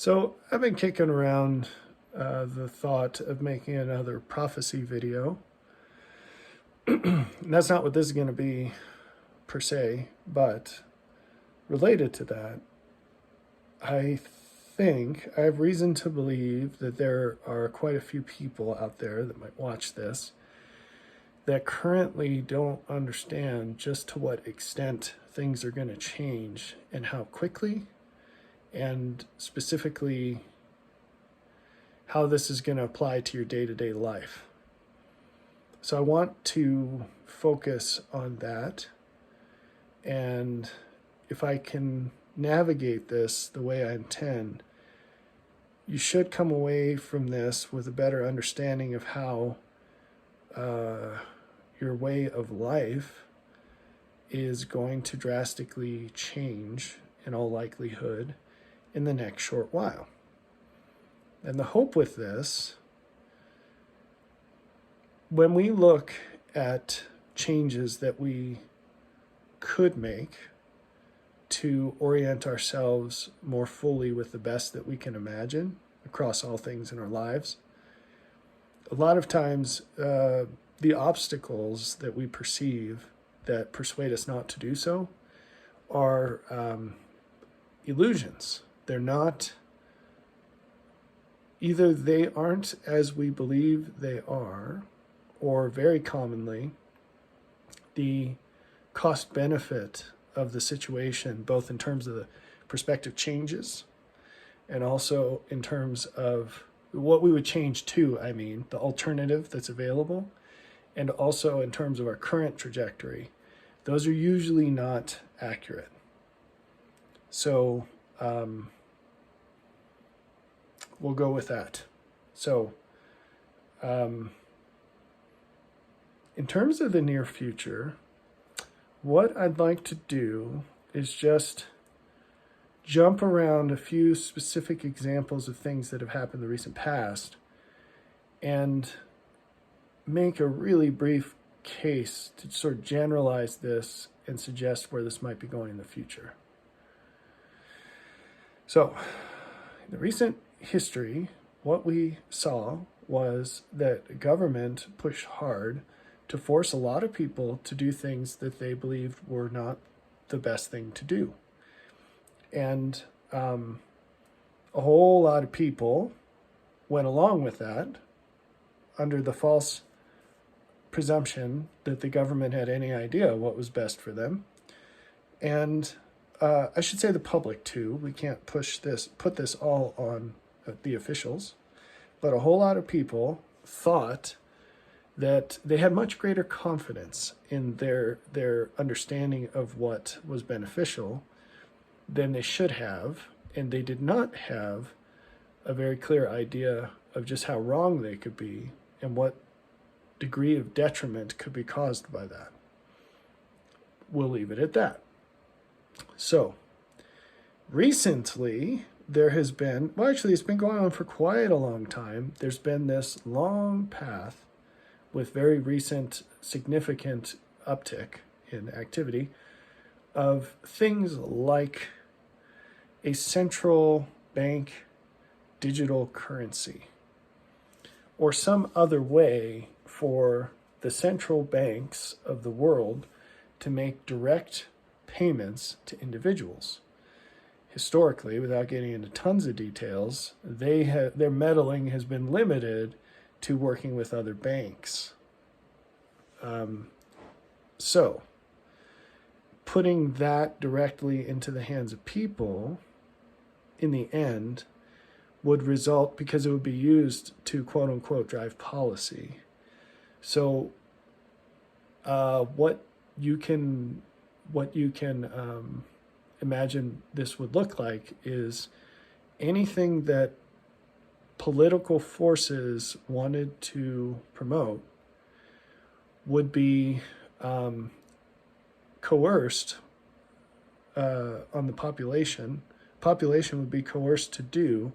So I've been kicking around the thought of making another prophecy video. And that's not what this is going to be per se, but related to that, I think I have reason to believe that there are quite a few people out there that might watch this that currently don't understand just to what extent things are going to change and how quickly, and specifically how this is going to apply to your day-to-day life. So I want to focus on that, and if I can navigate this the way I intend, you should come away from this with a better understanding of how your way of life is going to drastically change in all likelihood in the next short while. And the hope with this, when we look at changes that we could make to orient ourselves more fully with the best that we can imagine across all things in our lives, a lot of times the obstacles that we perceive that persuade us not to do so are illusions. They're not, either they aren't as we believe they are, or very commonly, the cost benefit of the situation, both in terms of the prospective changes and also in terms of what we would change to, the alternative that's available, and also in terms of our current trajectory, those are usually not accurate. So we'll go with that. So in terms of the near future, what I'd like to do is just jump around a few specific examples of things that have happened in the recent past and make a really brief case to sort of generalize this and suggest where this might be going in the future. So, in the recent history, what we saw was that government pushed hard to force a lot of people to do things that they believed were not the best thing to do. And a whole lot of people went along with that under the false presumption that the government had any idea what was best for them. And I should say the public too. We can't put this all on the officials, but a whole lot of people thought that they had much greater confidence in their understanding of what was beneficial than they should have, and they did not have a very clear idea of just how wrong they could be and what degree of detriment could be caused by that. We'll leave it at that. So, recently, there has been, well, actually, it's been going on for quite a long time. There's been this long path with very recent significant uptick in activity of things like a central bank digital currency, or some other way for the central banks of the world to make direct payments to individuals. Historically, without getting into tons of details, their meddling has been limited to working with other banks. So, putting that directly into the hands of people, in the end, would result, because it would be used to quote unquote drive policy. So what you can imagine this would look like is anything that political forces wanted to promote would be coerced on the population. Population would be coerced to do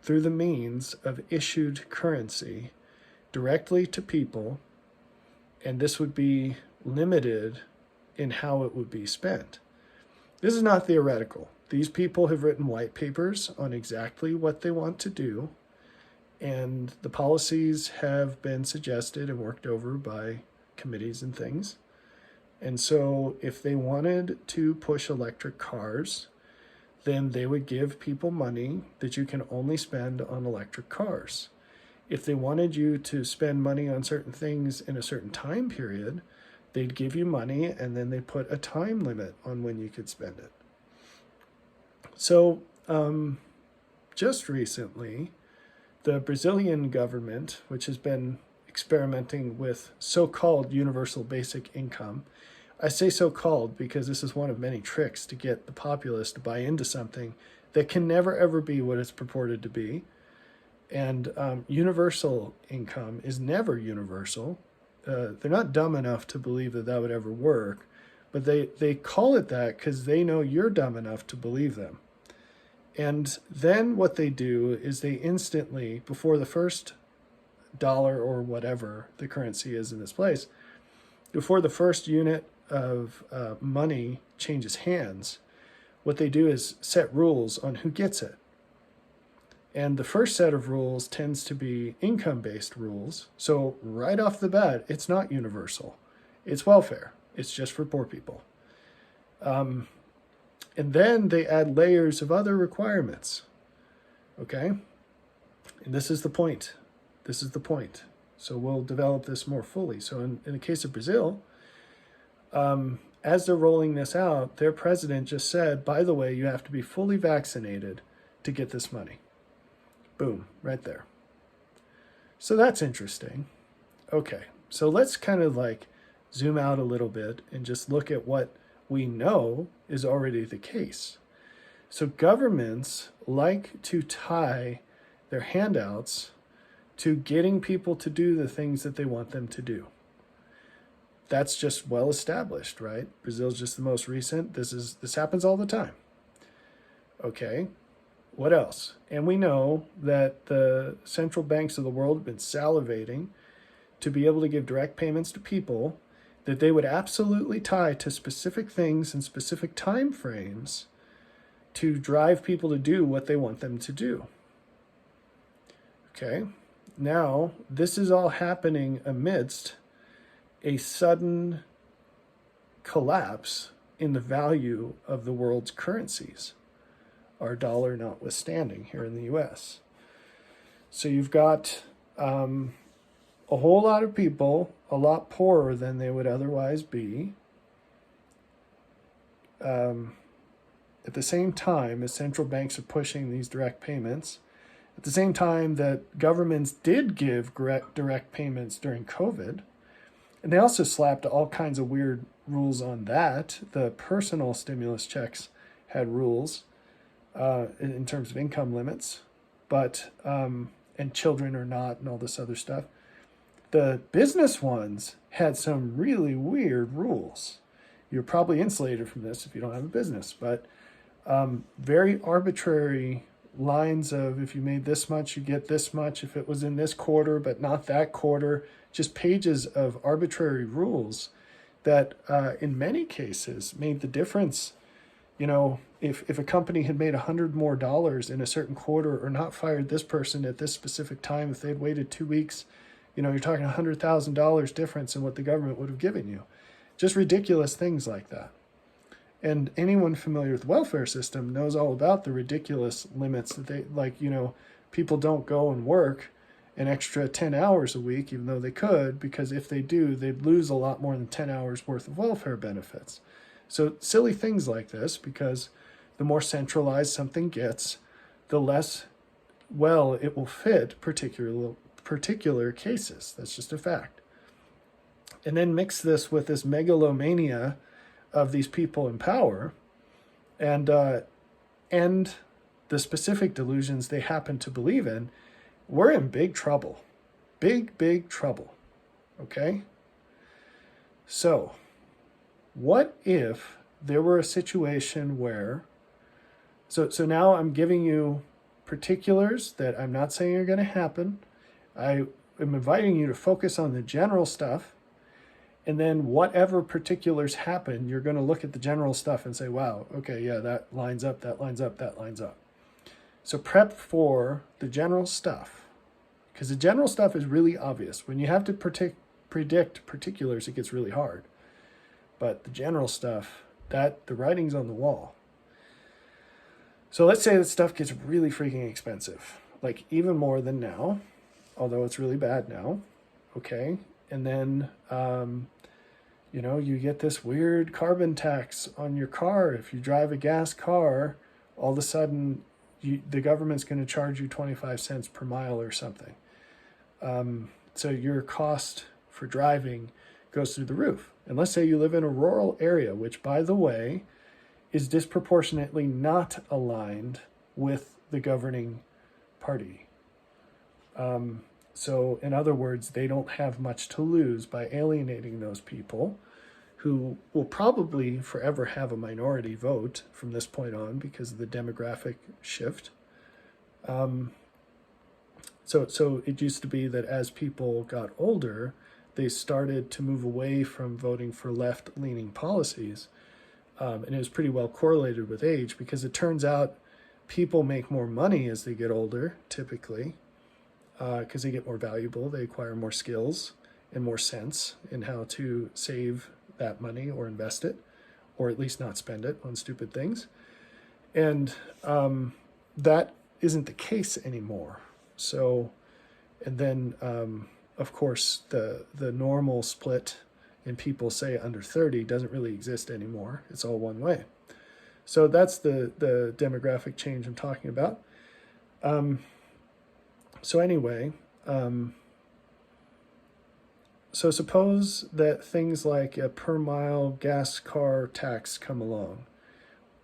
through the means of issued currency directly to people, and this would be limited in how it would be spent. This is not theoretical. These people have written white papers on exactly what they want to do, and the policies have been suggested and worked over by committees and things. And so if they wanted to push electric cars, then they would give people money that you can only spend on electric cars. If they wanted you to spend money on certain things in a certain time period, they'd give you money and then they put a time limit on when you could spend it. So just recently, the Brazilian government, which has been experimenting with so-called universal basic income, I say so-called because this is one of many tricks to get the populace to buy into something that can never ever be what it's purported to be. And universal income is never universal. They're not dumb enough to believe that that would ever work, but they call it that because they know you're dumb enough to believe them. And then what they do is they instantly, before the first dollar or whatever the currency is in this place, before the first unit of money changes hands, what they do is set rules on who gets it. And the first set of rules tends to be income-based rules. So right off the bat, it's not universal. It's welfare. It's just for poor people. And then they add layers of other requirements. Okay? And this is the point. This is the point. So we'll develop this more fully. So in the case of Brazil, as they're rolling this out, their president just said, by the way, you have to be fully vaccinated to get this money. Boom, right there. So that's interesting. Okay, so let's kind of like zoom out a little bit and just look at what we know is already the case. So governments like to tie their handouts to getting people to do the things that they want them to do. That's just well established, right? Brazil's just the most recent. This happens all the time. Okay. What else? And we know that the central banks of the world have been salivating to be able to give direct payments to people that they would absolutely tie to specific things and specific time frames to drive people to do what they want them to do. Okay? Now, this is all happening amidst a sudden collapse in the value of the world's currencies, our dollar notwithstanding here in the US. So you've got a whole lot of people a lot poorer than they would otherwise be. At the same time as central banks are pushing these direct payments, at the same time that governments did give direct payments during COVID, and they also slapped all kinds of weird rules on that. The personal stimulus checks had rules in terms of income limits, but and children or not and all this other stuff. The business ones had some really weird rules. You're probably insulated from this if you don't have a business, but very arbitrary lines of if you made this much, you get this much, if it was in this quarter but not that quarter, just pages of arbitrary rules that in many cases made the difference. You know, if a company had made $100 more in a certain quarter or not fired this person at this specific time, if they'd waited 2 weeks, you know, you're talking $100,000 difference in what the government would have given you. Just ridiculous things like that. And anyone familiar with the welfare system knows all about the ridiculous limits that they, like, you know, people don't go and work an extra 10 hours a week, even though they could, because if they do, they'd lose a lot more than 10 hours worth of welfare benefits. So silly things like this, because the more centralized something gets, the less well it will fit particular cases. That's just a fact. And then mix this with this megalomania of these people in power and the specific delusions they happen to believe in, we're in big trouble. Big trouble. Okay? So, what if there were a situation where, so now I'm giving you particulars that I'm not saying are going to happen. I am inviting you to focus on the general stuff. And then whatever particulars happen, you're going to look at the general stuff and say, wow, okay, yeah, that lines up, that lines up, that lines up. So prep for the general stuff, because the general stuff is really obvious. When you have to predict particulars, it gets really hard. But the general stuff, that the writing's on the wall. So let's say that stuff gets really freaking expensive, like even more than now, although it's really bad now. Okay. And then, you get this weird carbon tax on your car. If you drive a gas car, all of a sudden the government's going to charge you 25 cents per mile or something. So your cost for driving goes through the roof. And let's say you live in a rural area, which, by the way, is disproportionately not aligned with the governing party. So in other words, they don't have much to lose by alienating those people who will probably forever have a minority vote from this point on because of the demographic shift. So it used to be that as people got older, they started to move away from voting for left-leaning policies. And it was pretty well correlated with age, because it turns out people make more money as they get older, typically, because they get more valuable, they acquire more skills and more sense in how to save that money or invest it, or at least not spend it on stupid things. And that isn't the case anymore. So, and then, of course, the normal split in people, say, under 30 doesn't really exist anymore. It's all one way. So that's the demographic change I'm talking about. So anyway, so suppose that things like a per mile gas car tax come along,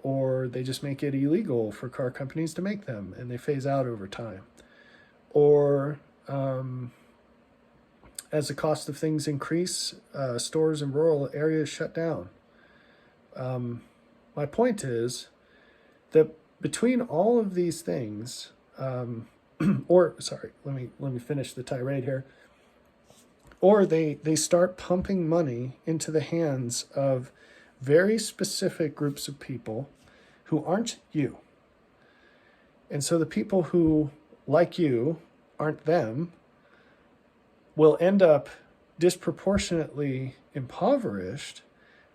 or they just make it illegal for car companies to make them and they phase out over time. Or as the cost of things increase, stores in rural areas shut down. My point is that between all of these things, let me finish the tirade here. Or they start pumping money into the hands of very specific groups of people who aren't you. And so the people who, like you, aren't them, will end up disproportionately impoverished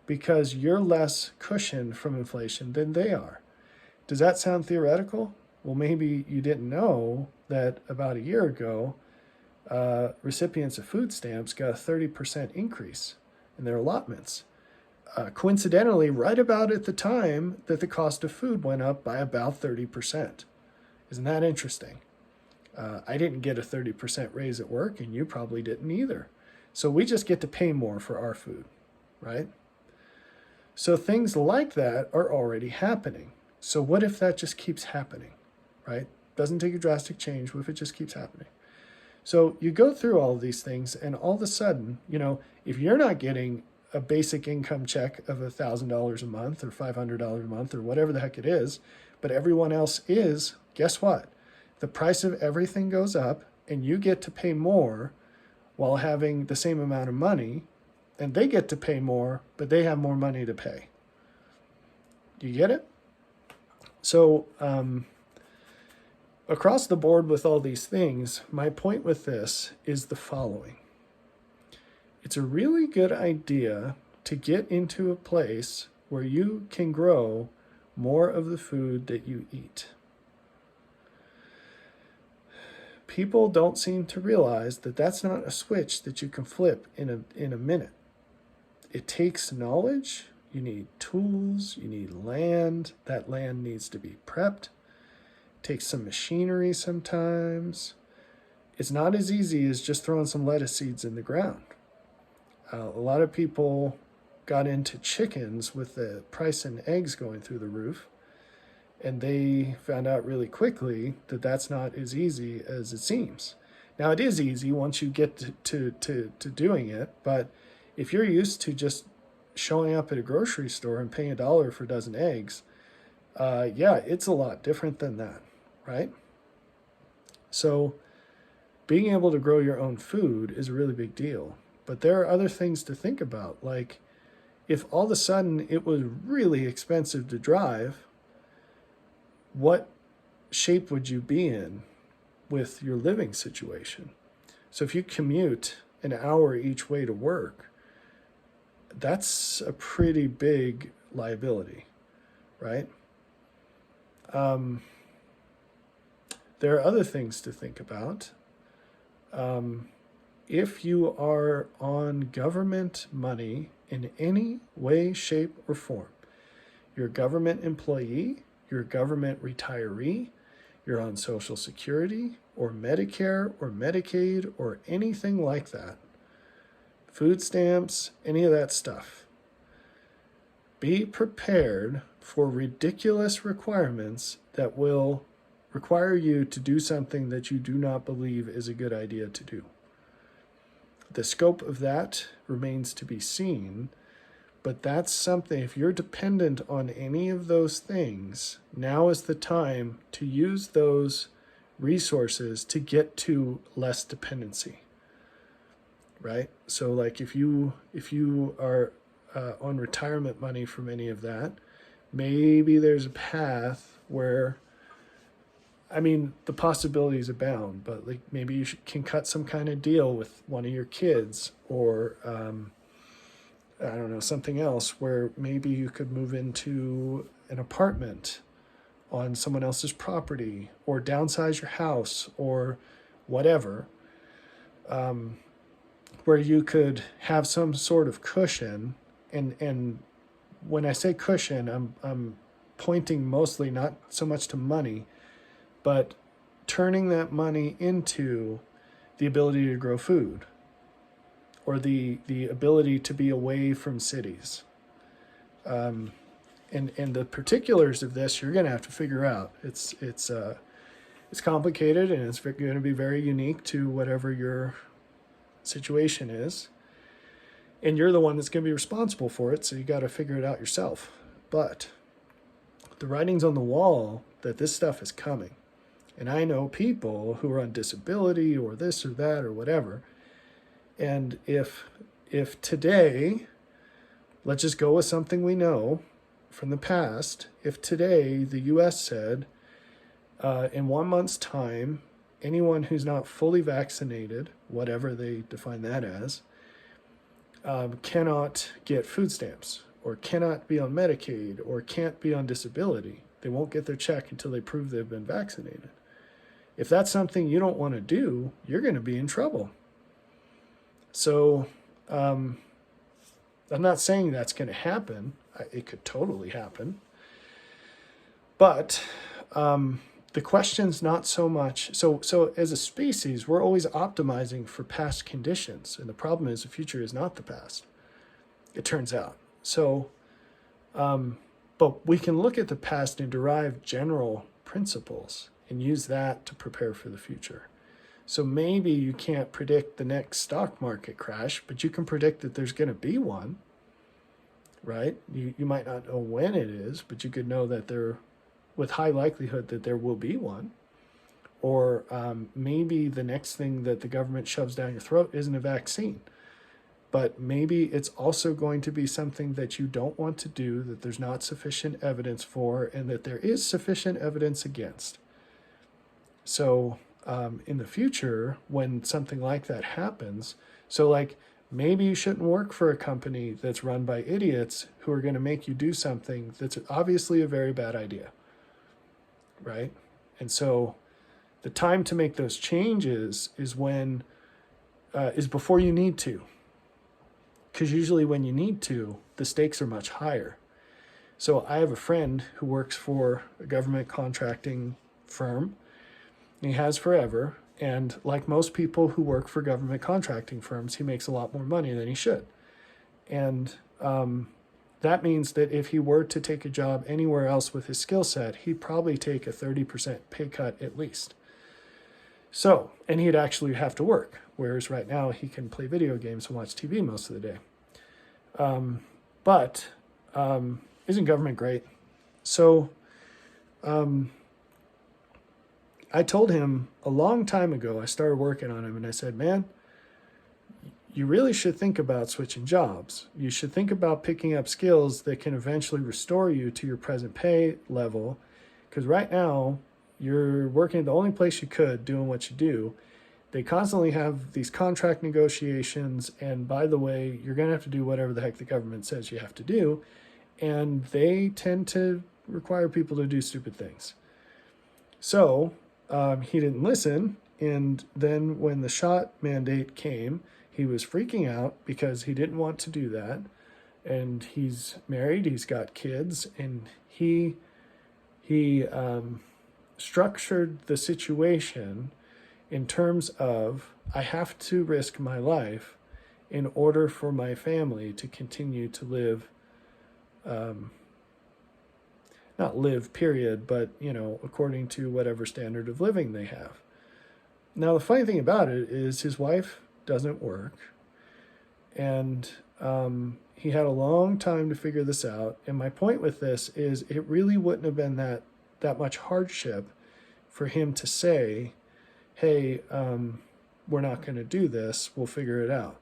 because you're less cushioned from inflation than they are. Does that sound theoretical? Well, maybe you didn't know that about a year ago, recipients of food stamps got a 30% increase in their allotments. Coincidentally, right about at the time that the cost of food went up by about 30%. Isn't that interesting? I didn't get a 30% raise at work, and you probably didn't either. So we just get to pay more for our food, right? So things like that are already happening. So what if that just keeps happening, right? Doesn't take a drastic change. What if it just keeps happening? So you go through all of these things, and all of a sudden, if you're not getting a basic income check of $1,000 a month or $500 a month or whatever the heck it is, but everyone else is, guess what? The price of everything goes up, and you get to pay more while having the same amount of money, and they get to pay more, but they have more money to pay. Do you get it? So across the board with all these things, my point with this is the following. It's a really good idea to get into a place where you can grow more of the food that you eat. People don't seem to realize that that's not a switch that you can flip in a minute. It takes knowledge. You need tools. You need land. That land needs to be prepped. It takes some machinery sometimes. It's not as easy as just throwing some lettuce seeds in the ground. A lot of people got into chickens with the price in eggs going through the roof, and they found out really quickly that that's not as easy as it seems. Now, it is easy once you get to doing it, but if you're used to just showing up at a grocery store and paying $1 for a dozen eggs, it's a lot different than that, right? So being able to grow your own food is a really big deal. But there are other things to think about. Like, if all of a sudden it was really expensive to drive, what shape would you be in with your living situation? So if you commute an hour each way to work, that's a pretty big liability, right? There are other things to think about. If you are on government money in any way, shape, or form, you're a government employee, you're a government retiree, you're on Social Security or Medicare or Medicaid or anything like that, food stamps, any of that stuff, be prepared for ridiculous requirements that will require you to do something that you do not believe is a good idea to do. The scope of that remains to be seen, but that's something, if you're dependent on any of those things, now is the time to use those resources to get to less dependency, right? So like if you are on retirement money from any of that, maybe there's a path where, I mean, the possibilities abound, but like maybe you can cut some kind of deal with one of your kids, or I don't know, something else where maybe you could move into an apartment on someone else's property, or downsize your house, or whatever, where you could have some sort of cushion. And when I say cushion, I'm pointing mostly not so much to money, but turning that money into the ability to grow food, or the ability to be away from cities. And the particulars of this, you're going to have to figure out. It's complicated, and it's going to be very unique to whatever your situation is. And you're the one that's going to be responsible for it, so you got to figure it out yourself. But the writing's on the wall that this stuff is coming. And I know people who are on disability or this or that or whatever. And if today, let's just go with something we know from the past, if today the US said, in 1 month's time, anyone who's not fully vaccinated, whatever they define that as, cannot get food stamps, or cannot be on Medicaid, or can't be on disability. They won't get their check until they prove they've been vaccinated. If that's something you don't want to do, you're going to be in trouble. So I'm not saying that's going to happen. It could totally happen. But the question's not so much, so as a species, we're always optimizing for past conditions. And the problem is the future is not the past, it turns out. So, but we can look at the past and derive general principles and use that to prepare for the future. So maybe you can't predict the next stock market crash, but you can predict that there's going to be one, right? You might not know when it is, but you could know that there, with high likelihood, that there will be one. Or maybe the next thing that the government shoves down your throat isn't a vaccine, but maybe it's also going to be something that you don't want to do, that there's not sufficient evidence for, and that there is sufficient evidence against. So in the future, when something like that happens, so like maybe you shouldn't work for a company that's run by idiots who are going to make you do something that's obviously a very bad idea, right? And so the time to make those changes is when is before you need to, because usually when you need to, the stakes are much higher. So I have a friend who works for a government contracting firm. He has forever, and like most people who work for government contracting firms, he makes a lot more money than he should. And that means that if he were to take a job anywhere else with his skill set, he'd probably take a 30% pay cut at least. So, and he'd actually have to work, whereas right now he can play video games and watch TV most of the day. But isn't government great? So I told him a long time ago, I started working on him, and I said, man, you really should think about switching jobs. You should think about picking up skills that can eventually restore you to your present pay level. Because right now, you're working at the only place you could, doing what you do. They constantly have these contract negotiations. And by the way, you're going to have to do whatever the heck the government says you have to do. And they tend to require people to do stupid things. So he didn't listen. And then when the shot mandate came, he was freaking out because he didn't want to do that. And he's married, he's got kids, and he structured the situation in terms of, I have to risk my life in order for my family to continue to live, not live, period, but, according to whatever standard of living they have. Now, the funny thing about it is his wife doesn't work, and he had a long time to figure this out. And my point with this is it really wouldn't have been that much hardship for him to say, hey, we're not going to do this, we'll figure it out.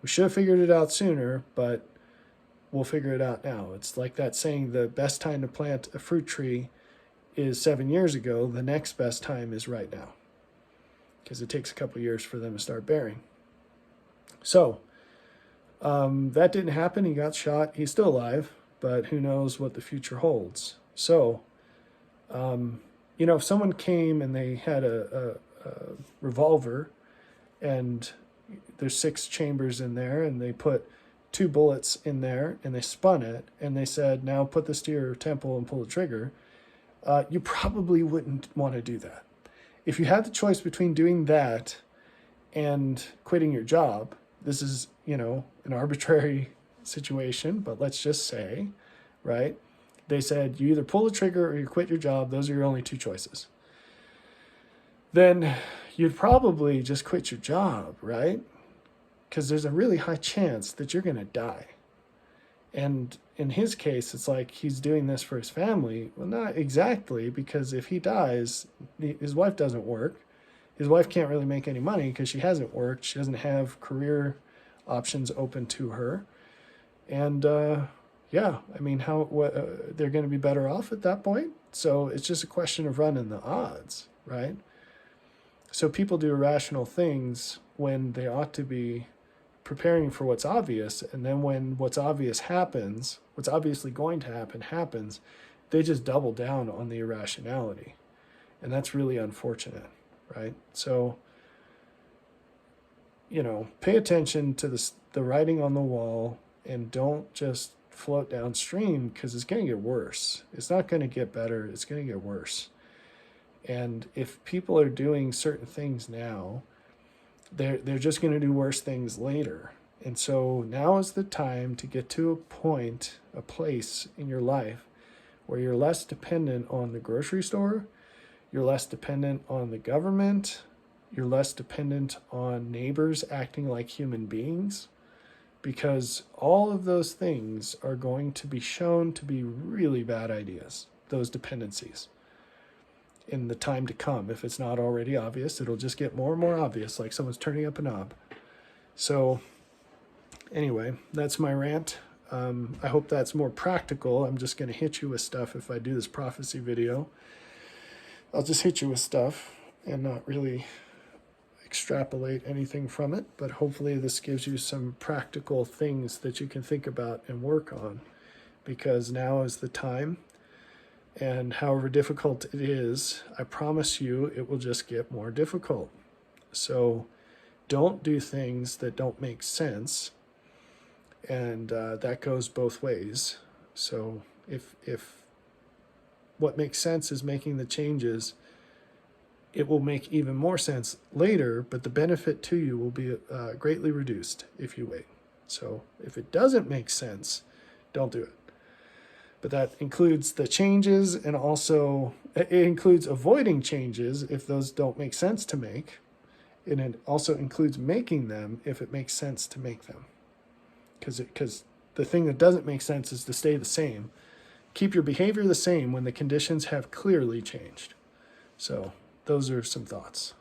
We should have figured it out sooner, but we'll figure it out now. It's like that saying, the best time to plant a fruit tree is 7 years ago, the next best time is right now, because it takes a couple of years for them to start bearing. So that didn't happen. He got shot. He's still alive, but who knows what the future holds. So, if someone came and they had a revolver and there's 6 chambers in there, and they put 2 bullets in there and they spun it and they said, now put this to your temple and pull the trigger, you probably wouldn't want to do that. If you had the choice between doing that and quitting your job, this is, an arbitrary situation, but let's just say, right? They said, you either pull the trigger or you quit your job. Those are your only 2 choices. Then you'd probably just quit your job, right? Because there's a really high chance that you're going to die. And in his case, it's like he's doing this for his family. Well, not exactly, because if he dies, his wife doesn't work. His wife can't really make any money because she hasn't worked. She doesn't have career options open to her. And they're going to be better off at that point. So it's just a question of running the odds, right? So people do irrational things when they ought to be preparing for what's obvious, and then when what's obvious happens, what's obviously going to happen happens, they just double down on the irrationality. And that's really unfortunate, right? So, pay attention to the writing on the wall, and don't just float downstream, because it's going to get worse. It's not going to get better. It's going to get worse. And if people are doing certain things now, they're just going to do worse things later. And so now is the time to get to a place in your life where you're less dependent on the grocery store, you're less dependent on the government, you're less dependent on neighbors acting like human beings, because all of those things are going to be shown to be really bad ideas, those dependencies, in the time to come. If it's not already obvious, it'll just get more and more obvious, like someone's turning up a knob. So anyway, that's my rant. I hope that's more practical. I'm just going to hit you with stuff. If I do this prophecy video, I'll just hit you with stuff and not really extrapolate anything from it. But hopefully this gives you some practical things that you can think about and work on, because now is the time. And however difficult it is, I promise you it will just get more difficult. So don't do things that don't make sense. And that goes both ways. So if what makes sense is making the changes, it will make even more sense later, but the benefit to you will be greatly reduced if you wait. So if it doesn't make sense, don't do it. But that includes the changes, and also it includes avoiding changes if those don't make sense to make. And it also includes making them if it makes sense to make them. Because the thing that doesn't make sense is to stay the same. Keep your behavior the same when the conditions have clearly changed. So those are some thoughts.